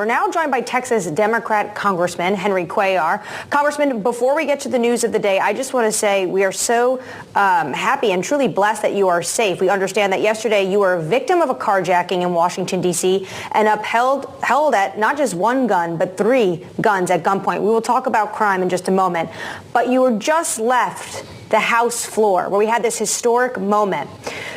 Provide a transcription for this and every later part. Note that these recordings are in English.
We're now joined by Texas Democrat Congressman Henry Cuellar. Congressman, before we get to the news of the day, I just want to say we are so happy and truly blessed that you are safe. We understand that yesterday you were a victim of a carjacking in Washington, D.C. and held at not just one gun, but 3 guns at gunpoint. We will talk about crime in just a moment. But you were just left the House floor where we had this historic moment.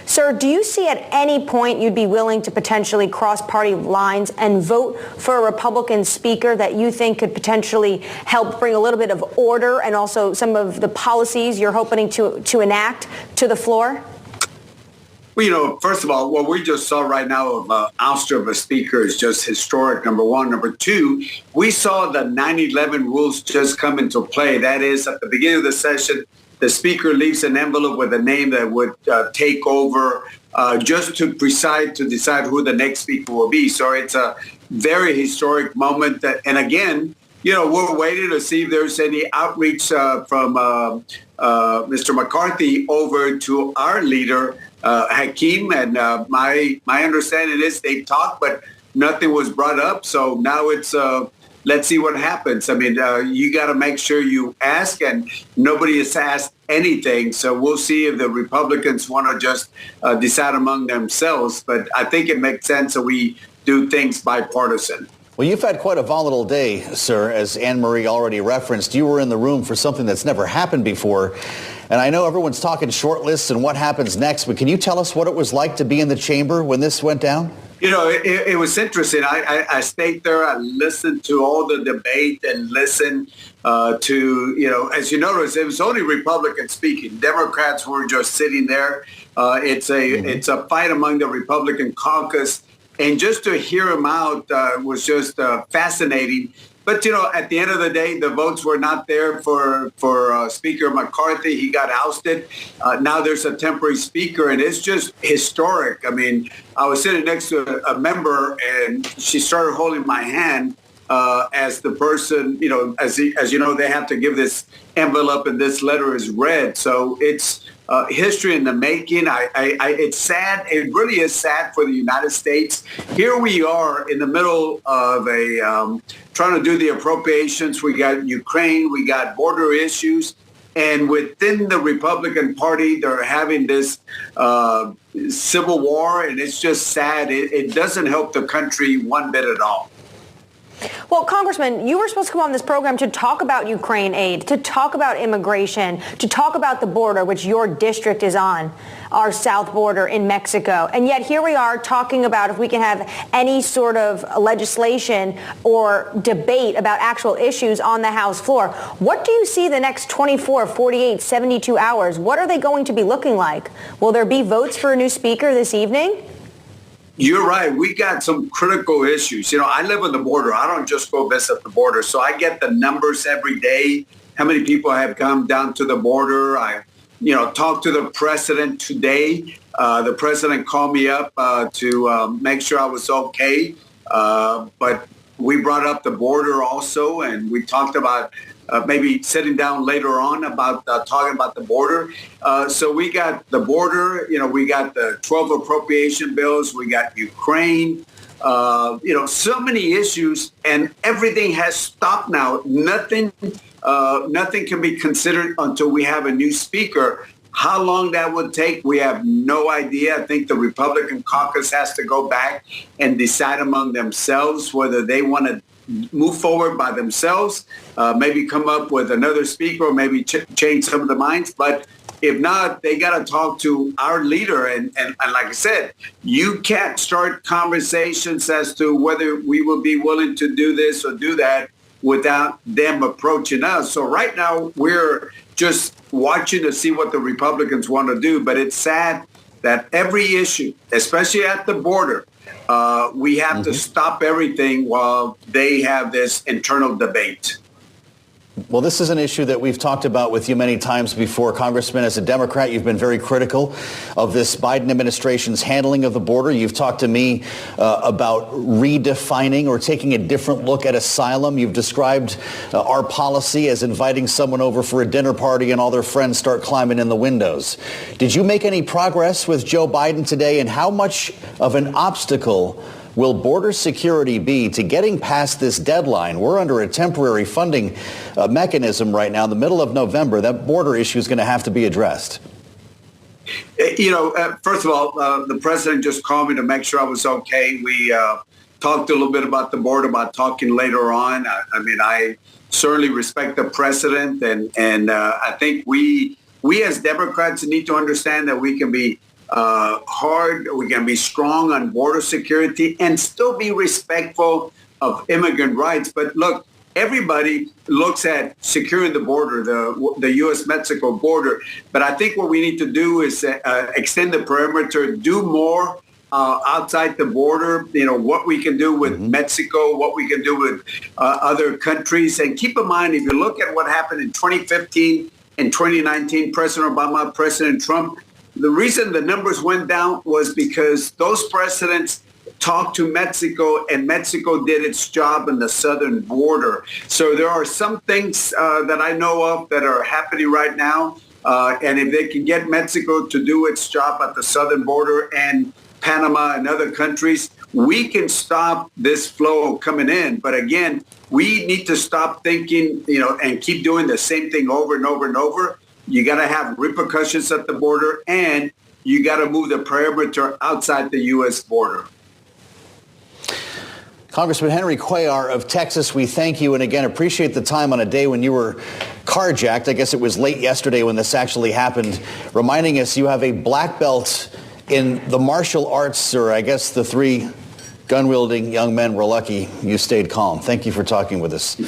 Sir, do you see at any point you'd be willing to potentially cross party lines and vote for a Republican speaker that you think could potentially help bring a little bit of order and also some of the policies you're hoping to enact to the floor? Well, first of all, what we just saw right now of ouster of a speaker is just historic, number one. Number two, we saw the 9/11 rules just come into play. That is, at the beginning of the session, the speaker leaves an envelope with a name that would take over just to decide who the next speaker will be. So it's a very historic moment. And again, we're waiting to see if there's any outreach from Mr. McCarthy over to our leader, Hakeem. And my understanding is they talked, but nothing was brought up. So now it's let's see what happens. I mean, you got to make sure you ask, and nobody has asked anything. So we'll see if the Republicans want to just decide among themselves. But I think it makes sense that we do things bipartisan. Well, you've had quite a volatile day, sir, as Annmarie already referenced. You were in the room for something that's never happened before. And I know everyone's talking short lists and what happens next, but can you tell us what it was like to be in the chamber when this went down? It was interesting. I stayed there. I listened to all the debate and listened to, as you notice, it was only Republicans speaking. Democrats were just sitting there. It's a fight among the Republican caucus. And just to hear him out was just fascinating. But, at the end of the day, the votes were not there for Speaker McCarthy. He got ousted. Now there's a temporary speaker, and it's just historic. I mean, I was sitting next to a member, and she started holding my hand as the person, as you know, they have to give this envelope, and this letter is read. So it's history in the making. It's sad. It really is sad for the United States. Here we are in the middle of trying to do the appropriations. We got Ukraine. We got border issues. And within the Republican Party, they're having this civil war. And it's just sad. It doesn't help the country one bit at all. Well, Congressman, you were supposed to come on this program to talk about Ukraine aid, to talk about immigration, to talk about the border, which your district is on, our south border in Mexico. And yet here we are talking about if we can have any sort of legislation or debate about actual issues on the House floor. What do you see the next 24, 48, 72 hours? What are they going to be looking like? Will there be votes for a new speaker this evening? You're right. We got some critical issues. I live on the border. I don't just go visit the border. So I get the numbers every day, how many people have come down to the border. I, talked to the president today. The president called me up to make sure I was okay. But we brought up the border also, and we talked about maybe sitting down later on about talking about the border. So we got the border, we got the 12 appropriation bills, we got Ukraine, so many issues, and everything has stopped now. Nothing can be considered until we have a new speaker. How long that would take, we have no idea. I think the Republican caucus has to go back and decide among themselves whether they want to move forward by themselves, maybe come up with another speaker, or maybe change some of the minds. But if not, they got to talk to our leader. And like I said, you can't start conversations as to whether we will be willing to do this or do that without them approaching us. So right now, we're just watching to see what the Republicans want to do. But it's sad that every issue, especially at the border, we have to stop everything while they have this internal debate. Well, this is an issue that we've talked about with you many times before. Congressman, as a Democrat, you've been very critical of this Biden administration's handling of the border. You've talked to me about redefining or taking a different look at asylum. You've described our policy as inviting someone over for a dinner party and all their friends start climbing in the windows. Did you make any progress with Joe Biden today, and how much of an obstacle will border security be to getting past this deadline? We're under a temporary funding mechanism right now. In the middle of November, that border issue is going to have to be addressed. First of all, the president just called me to make sure I was okay. We talked a little bit about the border, about talking later on. I certainly respect the president, and I think we as Democrats need to understand that we can be hard, we can be strong on border security and still be respectful of immigrant rights. But look, everybody looks at securing the border, the U.S.-Mexico border. But I think what we need to do is extend the perimeter, do more outside the border, what we can do with Mexico, what we can do with other countries. And keep in mind, if you look at what happened in 2015 and 2019, President Obama, President Trump, the reason the numbers went down was because those presidents talked to Mexico, and Mexico did its job in the southern border. So there are some things that I know of that are happening right now. And if they can get Mexico to do its job at the southern border and Panama and other countries, we can stop this flow coming in. But again, we need to stop thinking, and keep doing the same thing over and over and over. You got to have repercussions at the border, and you got to move the perimeter outside the U.S. border. Congressman Henry Cuellar of Texas, we thank you and again appreciate the time on a day when you were carjacked. I guess it was late yesterday when this actually happened, reminding us you have a black belt in the martial arts, or I guess the three gun-wielding young men were lucky you stayed calm. Thank you for talking with us.